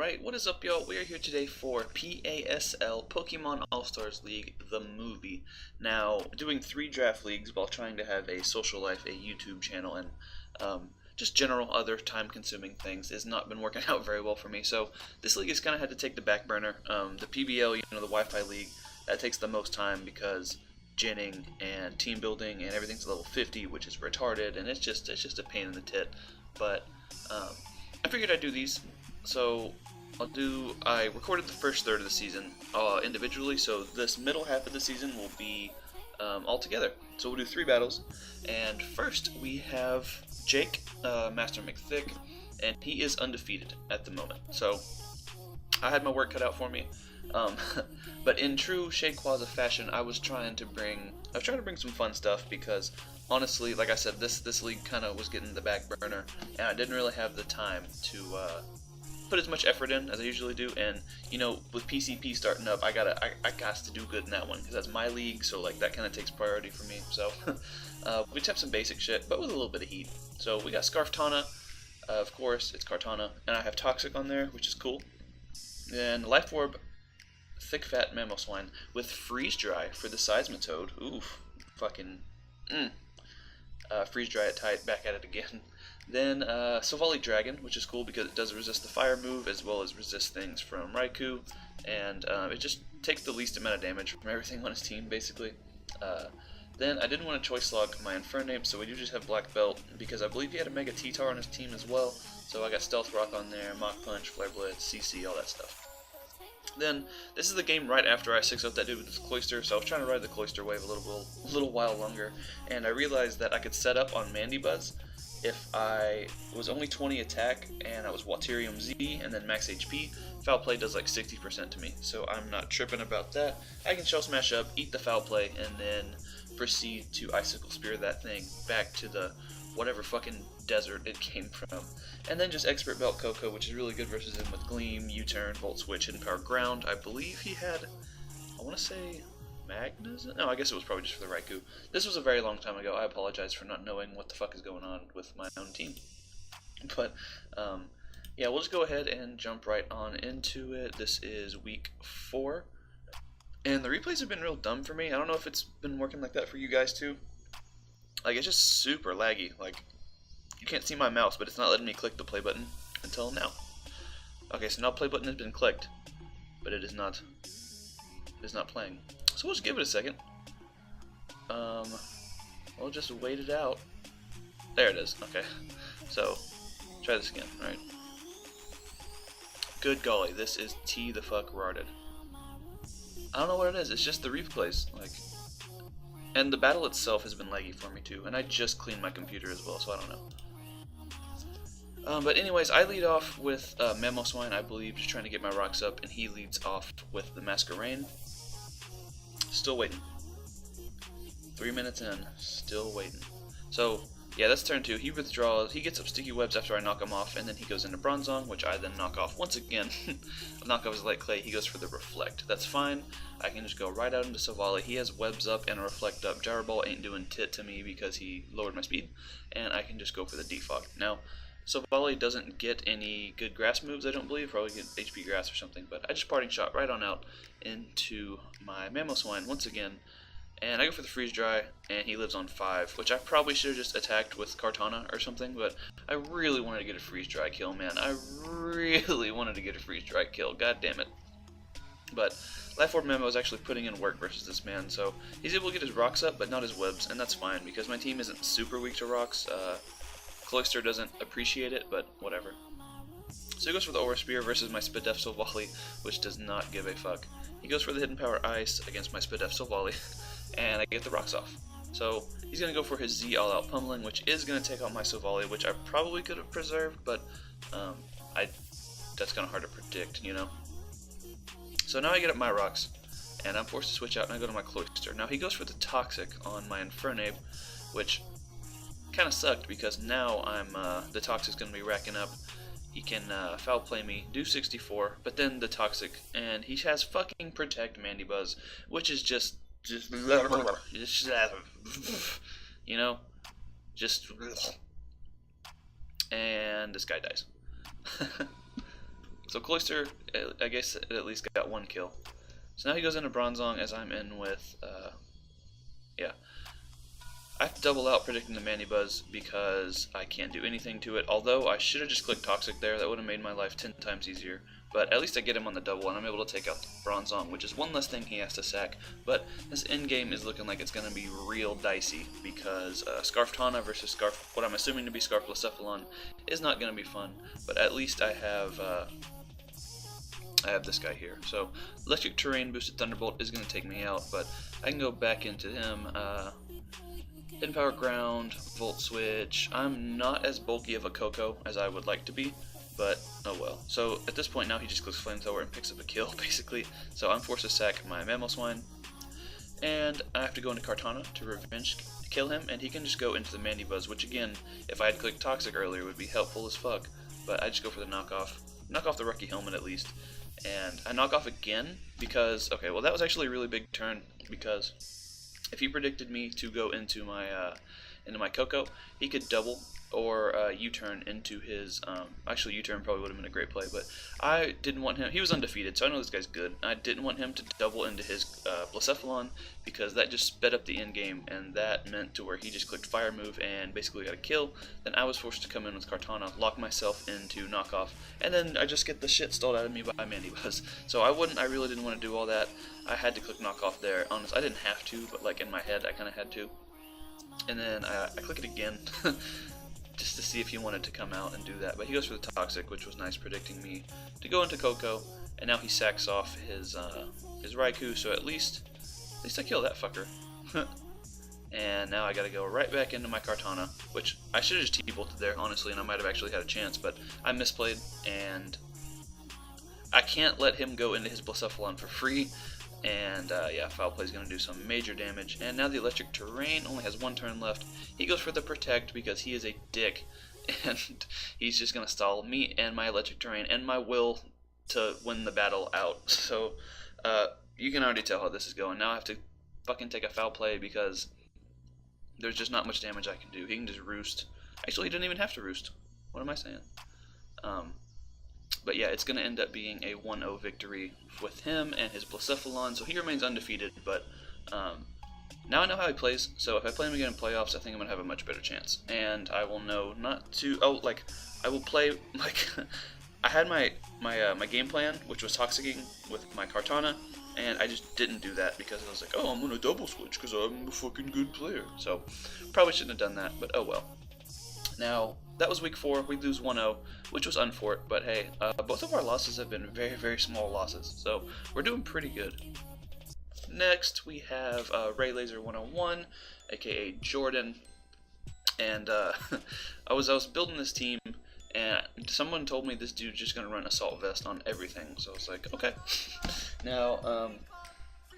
Alright, what is up, y'all? We are here today for PASL, Pokemon All-Stars League, the movie. Now, doing 3 draft leagues while trying to have a social life, a YouTube channel, and just general other time-consuming things has not been working out very well for me. So this league has kind of had to take the back burner. The PBL, the Wi-Fi league, that takes the most time because ginning and team building and everything's level 50, which is retarded, and it's just a pain in the tit. But I figured I'd do these. So I recorded the first third of the season individually, so this middle half of the season will be all together. So we'll do 3 battles, and first we have Jake, Master McThick, and he is undefeated at the moment. So I had my work cut out for me, but in true Shaykwaza fashion, I was trying to bring some fun stuff because honestly, like I said, this league kind of was getting the back burner, and I didn't really have the time to put as much effort in as I usually do. And with PCP starting up, I got to do good in that one because that's my league, so like that kind of takes priority for me. So we just have some basic shit, but with a little bit of heat. So we got Scarftana, of course, it's Kartana, and I have Toxic on there, which is cool. Then Life Orb, Thick Fat Mamoswine with Freeze Dry for the Seismitoad. Oof, fucking Freeze Dry it tight, back at it again. Then Silvally Dragon, which is cool because it does resist the fire move as well as resist things from Raikou, and it just takes the least amount of damage from everything on his team, basically. Then I didn't want to choice log my Infernape, so we do just have Black Belt because I believe he had a Mega T-Tar on his team as well, so I got Stealth Rock on there, Mach Punch, Flare Blitz, CC, all that stuff. Then, this is the game right after I 6-0'd that dude with his Cloyster, so I was trying to ride the Cloyster wave a little while longer, and I realized that I could set up on Mandibuzz if I was only 20 attack and I was Waterium Z and then max HP. Foul Play does like 60% to me, so I'm not tripping about that. I can Shell Smash up, eat the Foul Play, and then proceed to Icicle Spear that thing back to the whatever fucking desert it came from. And then just Expert Belt Koko, which is really good versus him with Gleam, U-Turn, Volt Switch, Hidden Power Ground. I believe he had, I want to say, Magnus? No, I guess it was probably just for the Raikou. This was a very long time ago. I apologize for not knowing what the fuck is going on with my own team. But, yeah, we'll just go ahead and jump right on into it. This is week 4. And the replays have been real dumb for me. I don't know if it's been working like that for you guys too. Like, it's just super laggy. Like, you can't see my mouse, but it's not letting me click the play button until now. Okay, so now play button has been clicked, but it is not playing. So we'll just give it a second. We'll just wait it out. There it is. Okay. So try this again. All right. Good golly, this is T the fuck rotted. I don't know what it is. It's just the replays, like, and the battle itself has been laggy for me too. And I just cleaned my computer as well, so I don't know. But anyways, I lead off with Mamoswine, I believe, just trying to get my rocks up, and he leads off with the Masquerain. Still waiting. 3 minutes in, still waiting. So, yeah, that's turn 2. He withdraws, he gets up Sticky Webs after I knock him off, and then he goes into Bronzong, which I then knock off once again. Knock off his Light Clay, he goes for the Reflect. That's fine. I can just go right out into Silvally. He has Webs up and a Reflect up. Gyro Ball ain't doing tit to me because he lowered my speed, and I can just go for the Defog. Now, Silvally doesn't get any good grass moves, I don't believe. Probably get HP grass or something, but I just parting shot right on out into my Mamoswine once again, and I go for the Freeze Dry, and he lives on 5, which I probably should have just attacked with Kartana or something, but I really wanted to get a Freeze Dry kill, man. I really wanted to get a Freeze Dry kill, god damn it. But Life Orb Memo is actually putting in work versus this man, so he's able to get his rocks up, but not his webs, and that's fine, because my team isn't super weak to rocks. Cloyster doesn't appreciate it, but whatever. So he goes for the OOR Spear versus my Spadef Silvally, which does not give a fuck. He goes for the Hidden Power Ice against my Spadef Silvally, and I get the rocks off. So he's going to go for his Z All-Out Pummeling, which is going to take out my Silvally, which I probably could have preserved, but that's kind of hard to predict, you know? So now I get up my rocks, and I'm forced to switch out, and I go to my Cloyster. Now he goes for the Toxic on my Infernape, which kind of sucked because now the Toxic's going to be racking up. He can Foul Play me, do 64, but then the Toxic, and he has fucking Protect Mandibuzz, which is just you know, and this guy dies. So Cloyster, I guess, at least got 1 kill. So now he goes into Bronzong as I'm in with, yeah. I have to double out predicting the Mandibuzz because I can't do anything to it. Although I should have just clicked Toxic there, that would have made my life 10 times easier. But at least I get him on the double and I'm able to take out the Bronzong, which is one less thing he has to sack. But this end game is looking like it's going to be real dicey because Scarftana versus what I'm assuming to be Scarflocephalon is not going to be fun. But at least I have this guy here. So Electric Terrain boosted Thunderbolt is going to take me out, but I can go back into him. Hidden Power Ground, Volt Switch. I'm not as bulky of a Koko as I would like to be, but oh well. So at this point now he just clicks Flamethrower and picks up a kill, basically. So I'm forced to sack my Mamoswine, and I have to go into Kartana to revenge kill him, and he can just go into the Mandibuzz, which again, if I had clicked Toxic earlier, would be helpful as fuck. But I just go for the knockoff. Knock off the Rocky Helmet at least. And I knock off again because, okay, well that was actually a really big turn because if he predicted me to go into my Koko, he could double or U-turn into his, actually U-turn probably would have been a great play, but I didn't want him, he was undefeated, so I know this guy's good. I didn't want him to double into his Blacephalon because that just sped up the end game, and that meant to where he just clicked Fire Move and basically got a kill. Then I was forced to come in with Kartana, lock myself into knockoff, and then I just get the shit stole out of me by Mandibuzz. So I really didn't want to do all that. I had to click knockoff there. Honestly, I didn't have to, but like in my head I kind of had to. And then I click it again. Just to see if he wanted to come out and do that, but he goes for the Toxic, which was nice, predicting me to go into Koko, and now he sacks off his Raikou, so at least I kill that fucker. And now I gotta go right back into my Kartana, which I should have just T-bolted there, honestly, and I might have actually had a chance, but I misplayed, and I can't let him go into his Blacephalon for free. And yeah, Foul Play is going to do some major damage. And now the Electric Terrain only has 1 turn left. He goes for the Protect because he is a dick. And he's just going to stall me and my Electric Terrain and my will to win the battle out. So you can already tell how this is going. Now I have to fucking take a Foul Play because there's just not much damage I can do. He can just Roost. Actually, he didn't even have to Roost. What am I saying? But yeah, it's going to end up being a 1-0 victory with him and his Blacephalon, so he remains undefeated, but now I know how he plays, so if I play him again in playoffs, I think I'm going to have a much better chance. And I will know not to, I will play, I had my game plan, which was Toxicking with my Kartana, and I just didn't do that because I was like, oh, I'm going to double switch because I'm a fucking good player. So, probably shouldn't have done that, but oh well. Now, that was week 4, we lose 1-0, which was unfortunate, but hey, both of our losses have been very, very small losses, so we're doing pretty good. Next, we have Ray Laser 101, aka Jordan, and I was building this team, and someone told me this dude's just gonna run Assault Vest on everything, so I was like, okay. Now,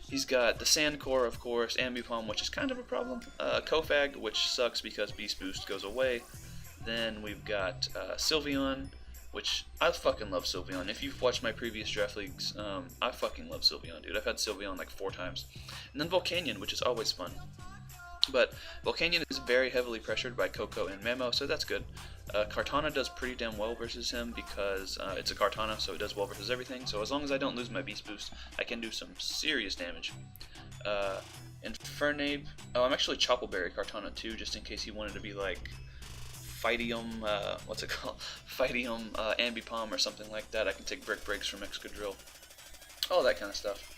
he's got the Sand Core, of course, Ambipom, which is kind of a problem, Kofag, which sucks because Beast Boost goes away. Then we've got Sylveon, which I fucking love Sylveon. If you've watched my previous draft leagues, I fucking love Sylveon, dude. I've had Sylveon like 4 times. And then Volcanion, which is always fun. But Volcanion is very heavily pressured by Koko and Memo, so that's good. Kartana does pretty damn well versus him because it's a Kartana, so it does well versus everything. So as long as I don't lose my Beast Boost, I can do some serious damage. Infernape. Oh, I'm actually Choppleberry Kartana too, just in case he wanted to be like Fightium, what's it called? Fightium Ambipom or something like that. I can take Brick Breaks from Excadrill. All that kind of stuff.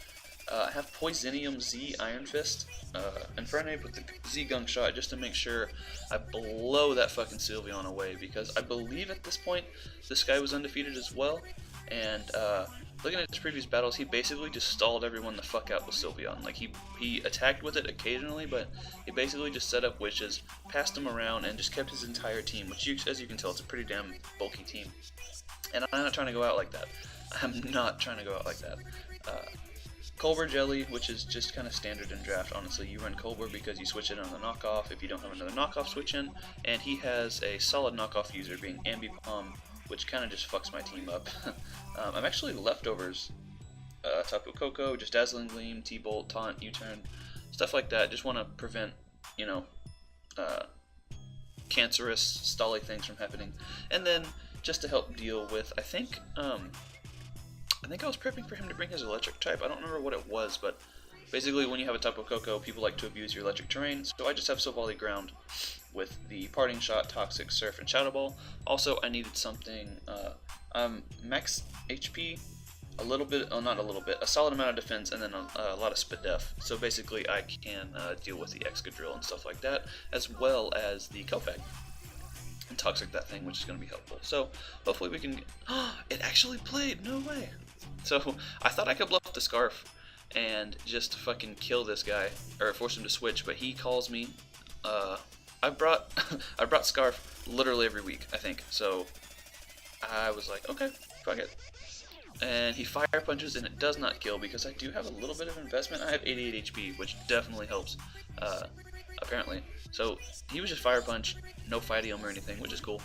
I have Poisonium Z Iron Fist, Infernape with the Z Gunk Shot just to make sure I blow that fucking Sylveon away, because I believe at this point this guy was undefeated as well, and looking at his previous battles, he basically just stalled everyone the fuck out with Sylveon. Like, he attacked with it occasionally, but he basically just set up witches, passed them around, and just kept his entire team, which, as you can tell, it's a pretty damn bulky team. And I'm not trying to go out like that. I'm not trying to go out like that. Culver Jelly, which is just kind of standard in draft, honestly. You run Culver because you switch it on the knockoff if you don't have another knockoff switch in, and he has a solid knockoff user being Ambipom, which kind of just fucks my team up. I'm actually leftovers. Tapu Koko, just Dazzling Gleam, T-Bolt, Taunt, U-Turn, stuff like that. Just want to prevent, you know, cancerous, stally things from happening. And then, just to help deal with, I think, I think I was prepping for him to bring his electric type. I don't remember what it was, but basically when you have a Tapu Koko, people like to abuse your electric terrain, so I just have Silvally Ground with the Parting Shot, Toxic, Surf, and Shadow Ball. Also, I needed something, max HP, a little bit, oh not a little bit, a solid amount of defense, and then a lot of Spadef. So basically I can deal with the Excadrill and stuff like that, as well as the Kofag. And Toxic that thing, which is going to be helpful. So hopefully we can, it actually played, no way. So I thought I could bluff the Scarf and just fucking kill this guy, or force him to switch, but he calls me. I brought I brought Scarf literally every week, I think. So I was like, okay, fuck it. And he fire punches and it does not kill because I do have a little bit of investment. I have 88 HP, which definitely helps, apparently. So he was just fire punch, no Fightium or anything, which is cool.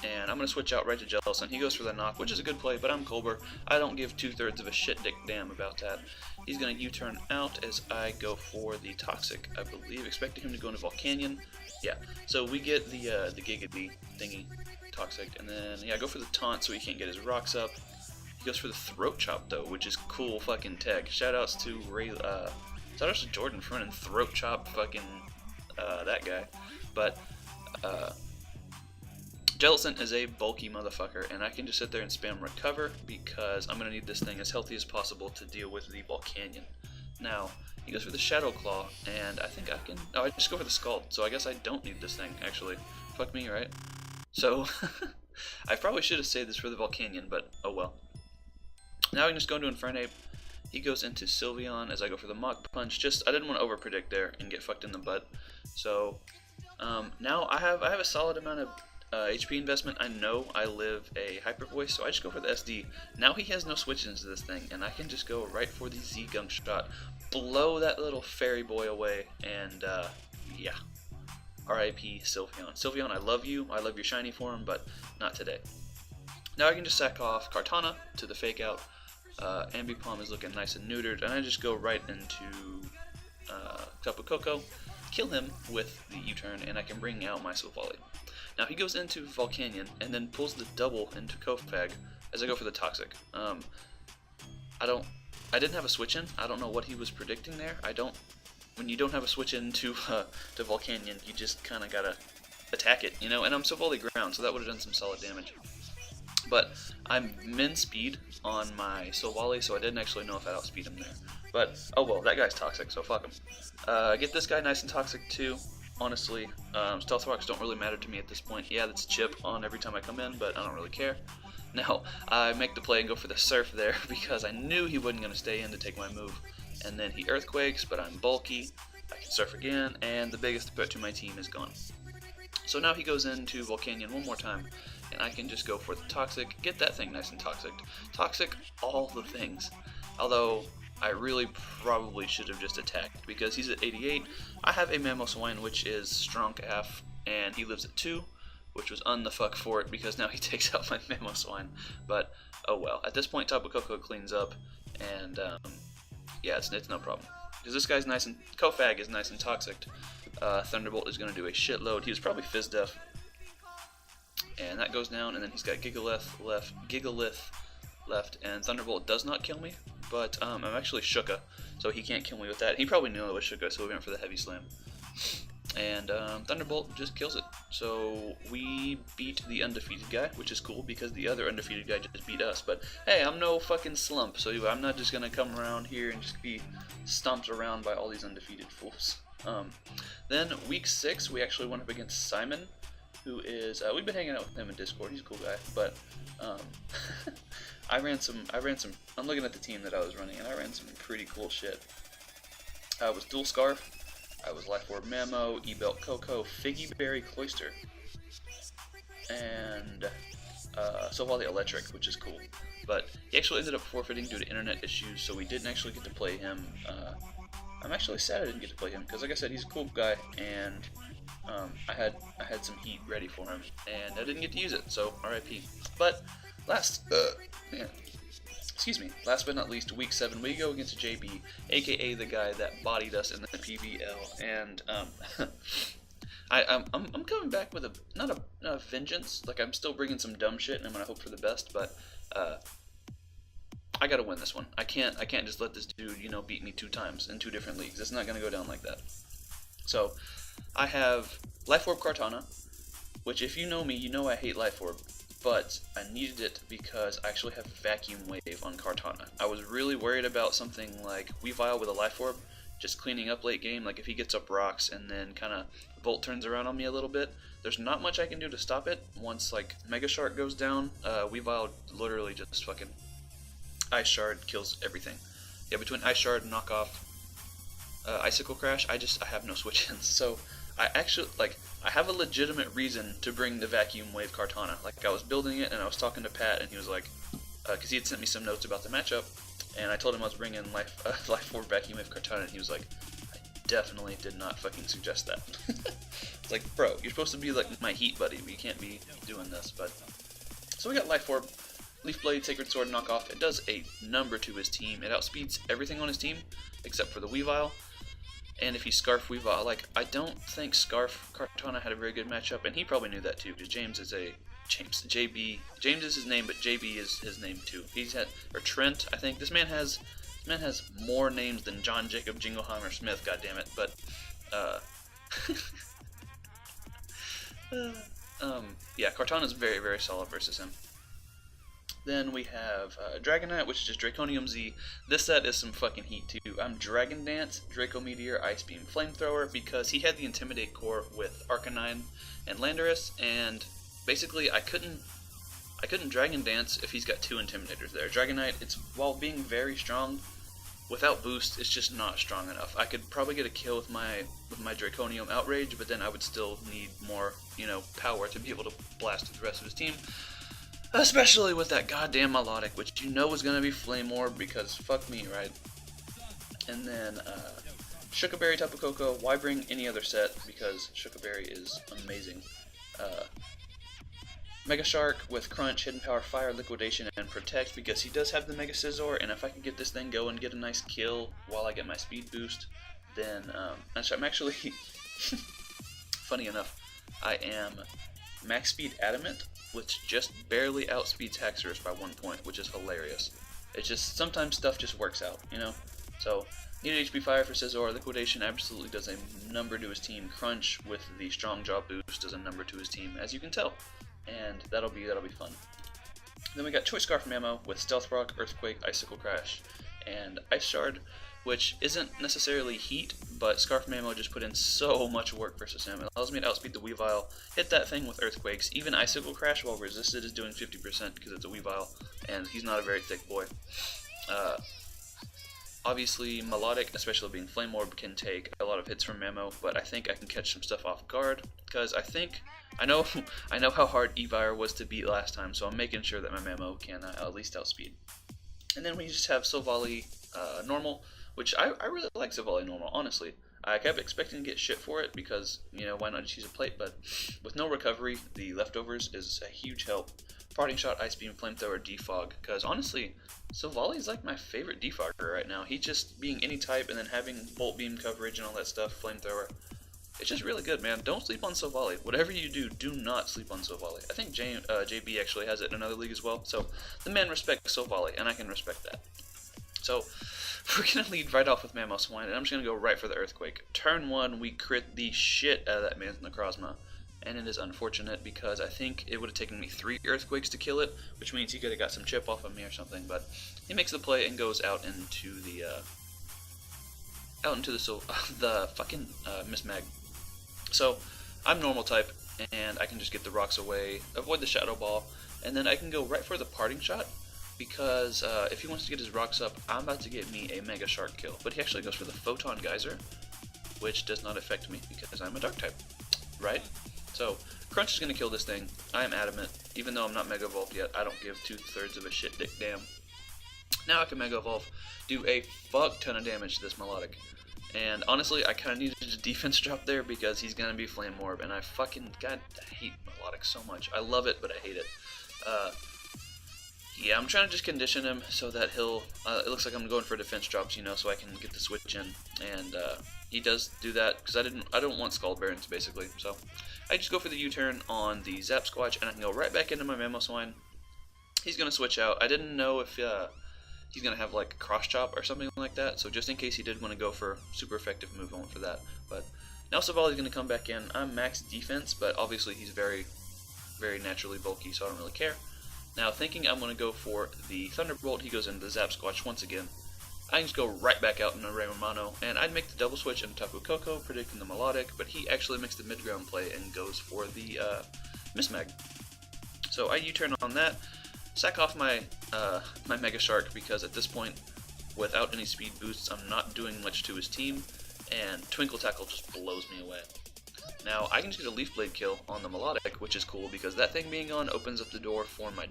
And I'm going to switch out right to Jellicent. He goes for the knock, which is a good play, but I'm Colbur. I don't give 2/3 of a shit dick damn about that. He's going to U-turn out as I go for the Toxic, I believe, expecting him to go into Volcanion. Yeah, so we get the Giggity thingy, Toxic, and then, yeah, I go for the Taunt so he can't get his rocks up. He goes for the Throat Chop, though, which is cool fucking tech. Shoutouts to shoutouts to Jordan for running Throat Chop fucking, that guy. But, Jellicent is a bulky motherfucker, and I can just sit there and spam Recover because I'm going to need this thing as healthy as possible to deal with the Volcanion. Now, he goes for the Shadow Claw, and I think I can... Oh, I just go for the Scald, so I guess I don't need this thing, actually. Fuck me, right? So, I probably should have saved this for the Volcanion, but oh well. Now I can just go into Infernape. He goes into Sylveon as I go for the Mach Punch. Just, I didn't want to over-predict there and get fucked in the butt. So, now I have a solid amount of HP investment. I know I live a Hyper Voice, so I just go for the SD. Now he has no switch into this thing, and I can just go right for the Z-Gunk Shot, blow that little fairy boy away, and yeah. R.I.P. Sylveon. Sylveon, I love you. I love your shiny form, but not today. Now I can just sack off Kartana to the Fake Out. Ambipom is looking nice and neutered, and I just go right into Tapu Koko, kill him with the U-turn, and I can bring out my Silvally. Now he goes into Volcanion and then pulls the double into Kofag as I go for the Toxic. I didn't have a switch in. I don't know what he was predicting there. When you don't have a switch in to Volcanion, you just kind of gotta attack it, you know. And I'm Silvally Ground, so that would have done some solid damage. But I'm min speed on my Silvally, so I didn't actually know if I'd outspeed him there. But oh well, that guy's toxic, so fuck him. Get this guy nice and toxic too. Honestly, Stealth Rocks don't really matter to me at this point. Yeah, that's chip on every time I come in, but I don't really care. Now, I make the play and go for the Surf there because I knew he wasn't going to stay in to take my move. And then he Earthquakes, but I'm bulky. I can Surf again, and the biggest threat to my team is gone. So now he goes into Volcanion one more time, and I can just go for the Toxic, get that thing nice and toxic. Toxic all the things. Although, I really probably should have just attacked, because he's at 88. I have a Mamoswine, which is strong AF, and he lives at 2, which was the fuck for it, because now he takes out my Mamoswine. But, oh well. At this point, Tapu Koko cleans up, and, yeah, it's no problem. Because this guy's nice and... Kofag is nice and toxic. Thunderbolt is going to do a shitload. He was probably Fizz Def. And that goes down, and then he's got Gigalith left, and Thunderbolt does not kill me. But I'm actually Shuka, so he can't kill me with that. He probably knew I was Shuka, so we went for the Heavy Slam. And Thunderbolt just kills it. So we beat the undefeated guy, which is cool because the other undefeated guy just beat us. But hey, I'm no fucking slump, so I'm not just gonna come around here and just be stomped around by all these undefeated fools. Then week 6, we actually went up against Simon, who is we've been hanging out with him in Discord. He's a cool guy, but I'm looking at the team that I was running, and I ran some pretty cool shit. I was Dual Scarf, I was Life Orb Mamo, E-Belt Coco, Figgy Berry Cloyster, and Silvally Electric, which is cool. But he actually ended up forfeiting due to internet issues, so we didn't actually get to play him. I'm actually sad I didn't get to play him, because like I said, he's a cool guy, and I had some heat ready for him, and I didn't get to use it, so RIP. But last but not least, week 7, we go against JB, aka the guy that bodied us in the PBL, and I'm coming back with not a vengeance. Like, I'm still bringing some dumb shit, and I'm gonna hope for the best, but I gotta win this one. I can't just let this dude, you know, beat me 2 times in 2 different leagues. It's not gonna go down like that. So, I have Life Orb Kartana, which if you know me, you know I hate Life Orb, but I needed it because I actually have Vacuum Wave on Kartana. I was really worried about something like Weavile with a Life Orb, just cleaning up late game, like if he gets up rocks and then kind of Volt turns around on me a little bit. There's not much I can do to stop it. Once like Mega Shark goes down, Weavile literally just fucking Ice Shard kills everything. Yeah, between Ice Shard, Knockoff, Icicle Crash, I have no switch-ins. So I actually, like, I have a legitimate reason to bring the Vacuum Wave Kartana. Like, I was building it and I was talking to Pat and he was like, because he had sent me some notes about the matchup, and I told him I was bringing Life Orb Vacuum Wave Kartana, and he was like, I definitely did not fucking suggest that. It's like, bro, you're supposed to be like my Heat buddy, we can't be doing this. But so we got Life Orb, Leaf Blade, Sacred Sword, Knockoff. It does a number to his team. It outspeeds everything on his team except for the Weavile. And if he Scarf Weavile, like, I don't think Scarf Kartana had a very good matchup, and he probably knew that too, because James is his name, but JB is his name too. He's had, or Trent, I think. This man has more names than John Jacob Jingleheimer Smith, goddammit. But yeah, Kartana's very, very solid versus him. Then we have Dragonite, which is just Draconium Z. This set is some fucking heat too. I'm Dragon Dance, Draco Meteor, Ice Beam, Flamethrower, because he had the Intimidate core with Arcanine and Landorus, and basically I couldn't Dragon Dance if he's got 2 Intimidators there. Dragonite, it's, while being very strong, without boost, it's just not strong enough. I could probably get a kill with my Draconium Outrage, but then I would still need more, you know, power to be able to blast through the rest of his team. Especially with that goddamn Melodic, which you know is going to be Flame Orb, because fuck me, right? And then, Shukaberry, Tapu Koko. Why bring any other set? Because Shukaberry is amazing. Mega Shark with Crunch, Hidden Power, Fire, Liquidation, and Protect, because he does have the Mega Scizor, and if I can get this thing going and get a nice kill while I get my speed boost, then, I'm actually, funny enough, I am Max Speed Adamant, which just barely outspeeds Haxorus by 1 point, which is hilarious. It's just, sometimes stuff just works out, you know? So, needed HP Fire for Scizor. Liquidation absolutely does a number to his team. Crunch with the Strong Jaw boost does a number to his team, as you can tell. And that'll be fun. Then we got Choice Scarf Mamo with Stealth Rock, Earthquake, Icicle Crash, and Ice Shard, which isn't necessarily heat, but Scarf Mamo just put in so much work versus him. It allows me to outspeed the Weavile, hit that thing with Earthquakes. Even Icicle Crash, while resisted, is doing 50% because it's a Weavile, and he's not a very thick boy. Obviously, Melodic, especially being Flame Orb, can take a lot of hits from Mamo, but I think I can catch some stuff off guard, because I know how hard Evire was to beat last time, so I'm making sure that my Mamo can at least outspeed. And then we just have Silvally Normal, which I really like Silvally Normal, honestly. I kept expecting to get shit for it because, you know, why not just use a plate, but with no recovery, the leftovers is a huge help. Parting Shot, Ice Beam, Flamethrower, Defog, because honestly, Silvally is like my favorite defogger right now. He just being any type and then having Bolt Beam coverage and all that stuff, Flamethrower. It's just really good, man. Don't sleep on Silvally. Whatever you do, do not sleep on Silvally. I think JB actually has it in another league as well. So the man respects Silvally, and I can respect that. So we're going to lead right off with Mammoth Swine, and I'm just going to go right for the Earthquake. Turn 1, we crit the shit out of that man's Necrozma. And it is unfortunate because I think it would have taken me 3 Earthquakes to kill it, which means he could have got some chip off of me or something. But he makes the play and goes out into the fucking Miss Mag. So I'm normal type, and I can just get the rocks away, avoid the Shadow Ball, and then I can go right for the Parting Shot, because if he wants to get his rocks up, I'm about to get me a Mega Shark kill. But he actually goes for the Photon Geyser, which does not affect me because I'm a Dark type, right? So Crunch is going to kill this thing. I am adamant. Even though I'm not Mega Evolved yet, I don't give 2/3 of a shit dick damn. Now I can Mega Evolve, do a fuck ton of damage to this Melodic. And honestly, I kind of needed a defense drop there because he's going to be Flame Orb, and I hate Melodic so much. I love it, but I hate it. Yeah, I'm trying to just condition him so that he'll, it looks like I'm going for defense drops, you know, so I can get the switch in, and he does do that, because I don't want Skull Barons, basically, so I just go for the U-turn on the Zap Squatch, and I can go right back into my Mamoswine. He's going to switch out. I didn't know if he's gonna have like cross chop or something like that. So just in case he did want to go for super effective move, I went for that. But now Savali's gonna come back in. I'm max defense, but obviously he's very, very naturally bulky, so I don't really care. Now thinking I'm gonna go for the Thunderbolt, he goes into the Zap Squatch once again. I can just go right back out into Raymond Mono, and I'd make the double switch into Tapu Koko, predicting the Melodic, but he actually makes the mid-ground play and goes for the Mismag. So I U-turn on that, sack off my my Mega Shark, because at this point, without any speed boosts, I'm not doing much to his team, and Twinkle Tackle just blows me away. Now I can just get a Leaf Blade kill on the Melodic, which is cool, because that thing being on opens up the door for my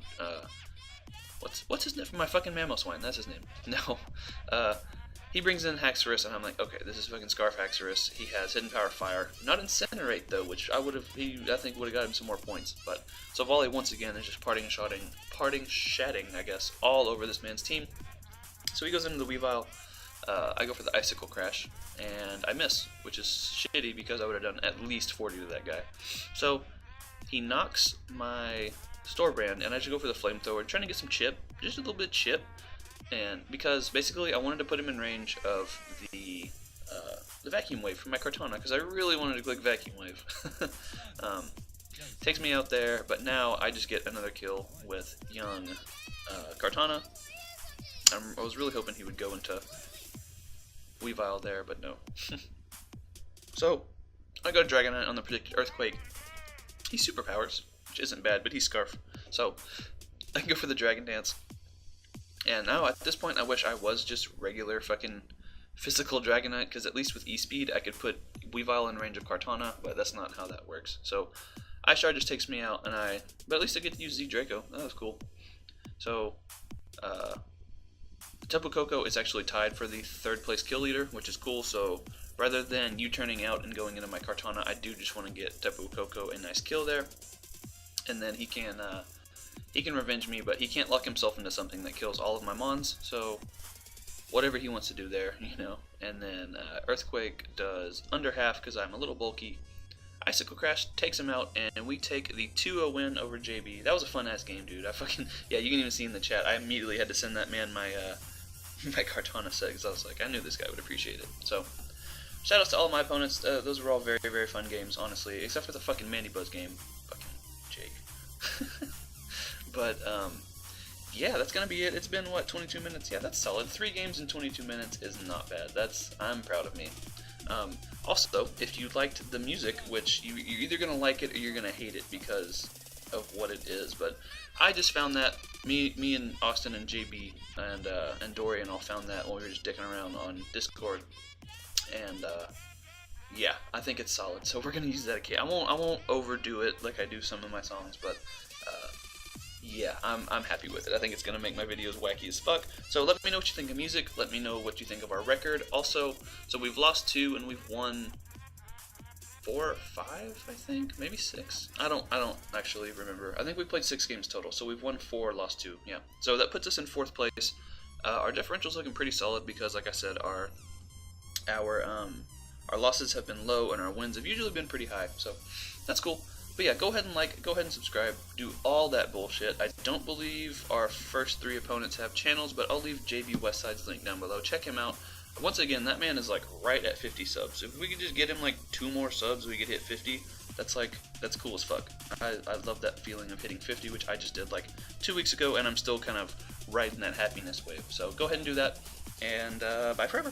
what's his name? My fucking Mamoswine, that's his name. No. He brings in Haxorus, and I'm like, okay, this is fucking Scarf Haxorus. He has Hidden Power Fire. Not Incinerate, though, which I think would have got him some more points. But Savali, once again, is just parting shatting, I guess, all over this man's team. So he goes into the Weavile. I go for the Icicle Crash, and I miss, which is shitty, because I would have done at least 40 to that guy. So he knocks my Store Brand, and I just go for the Flamethrower, trying to get some chip, just a little bit of chip, and because basically I wanted to put him in range of the Vacuum Wave from my Kartana, because I really wanted to click Vacuum Wave. Takes me out there, but now I just get another kill with young Kartana. I was really hoping he would go into Weavile there, but no. So I go Dragonite on the predicted Earthquake. He superpowers, which isn't bad, but he's Scarf. So I can go for the Dragon Dance. And now at this point I wish I was just regular fucking physical Dragonite, because at least with E-Speed I could put Weavile in range of Kartana, but that's not how that works. So Ice Shard just takes me out, but at least I get to use Z Draco. That was cool. So Tapu Koko is actually tied for the 3rd place kill leader, which is cool. So rather than you turning out and going into my Kartana, I do just want to get Tapu Koko a nice kill there, and then he can revenge me, but he can't lock himself into something that kills all of my mons. So whatever he wants to do there, you know. And then Earthquake does under half because I'm a little bulky. Icicle Crash takes him out, and we take the 2-0 win over JB. That was a fun ass game, dude. Yeah, you can even see in the chat, I immediately had to send that man my my Kartana set, because I was like, I knew this guy would appreciate it. So shoutouts to all my opponents. Those were all very, very fun games, honestly, except for the fucking Mandibuzz game. Fucking Jake. But yeah, that's gonna be it. It's been what, 22 minutes? Yeah, that's solid. 3 games in 22 minutes is not bad. I'm proud of me. Also, if you liked the music, which you're either gonna like it or you're gonna hate it because of what it is, but I just found that me and Austin and JB and Dorian all found that when we were just dicking around on Discord, and yeah, I think it's solid. So we're gonna use that again. I won't overdo it like I do some of my songs, but yeah, I'm happy with it. I think it's going to make my videos wacky as fuck. So let me know what you think of music. Let me know what you think of our record. Also, so we've lost 2 and we've won 4 or 5, I think? Maybe 6? I don't actually remember. I think we played 6 games total. So we've won 4, lost 2. Yeah. So that puts us in 4th place. Our differential's looking pretty solid because, like I said, our losses have been low and our wins have usually been pretty high. So that's cool. But yeah, go ahead and like, go ahead and subscribe, do all that bullshit. I don't believe our first 3 opponents have channels, but I'll leave JBWestside's link down below. Check him out. Once again, that man is like right at 50 subs. If we could just get him like 2 more subs, we could hit 50. That's cool as fuck. I love that feeling of hitting 50, which I just did like 2 weeks ago, and I'm still kind of riding that happiness wave. So go ahead and do that, and bye forever.